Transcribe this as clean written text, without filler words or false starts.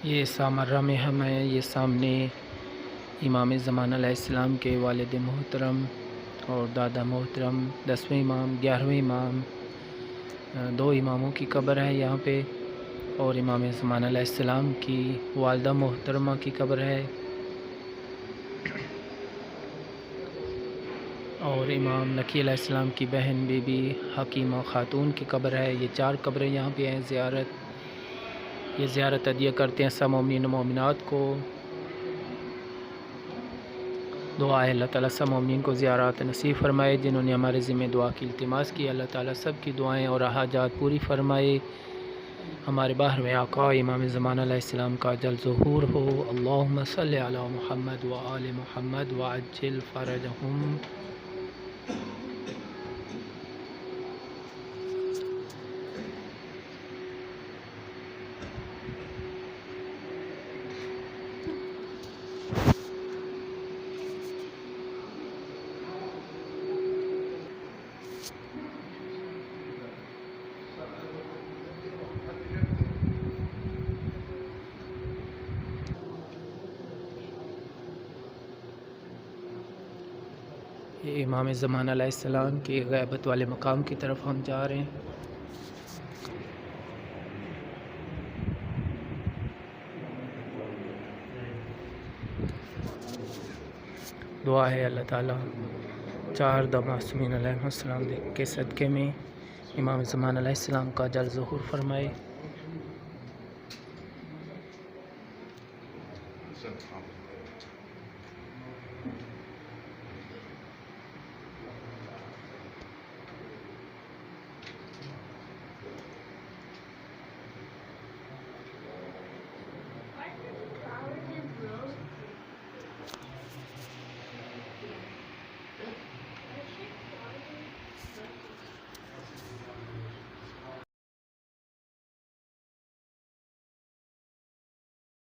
یہ سامرہ میں ہم ہیں، یہ سامنے امام زمانہ علیہ السلام کے والد محترم اور دادا محترم 10ویں امام 11ویں امام، دو اماموں کی قبر ہے یہاں پہ، اور امام زمانہ علیہ السلام کی والدہ محترمہ کی قبر ہے، اور امام نقی علیہ السلام کی بہن بی بی حکیمہ خاتون کی قبر ہے۔ یہ 4 قبریں یہاں پہ ہیں۔ یہ زیارت عدیہ کرتے ہیں سب مومنین و مومنات کو۔ دعا ہے اللہ تعالیٰ سب مومنین کو زیارات نصیب فرمائے، جنہوں نے ہمارے ذمہ دعا کی التماس کی، اللہ تعالیٰ سب کی دعائیں اور حاجات پوری فرمائے۔ ہمارے 12ویں آقا امام زمانہ علیہ السلام کا جل ظہور ہو۔ اللہم صلی علی محمد و آل محمد وعجل فرجہم۔ یہ امام زمانہ علیہ السلام کی غیبت والے مقام کی طرف ہم جا رہے ہیں۔ دعا ہے اللہ تعالیٰ 4 معصومین علیہ السلام کے صدقے میں امام زمانہ علیہ السلام کا جل ظہور فرمائے۔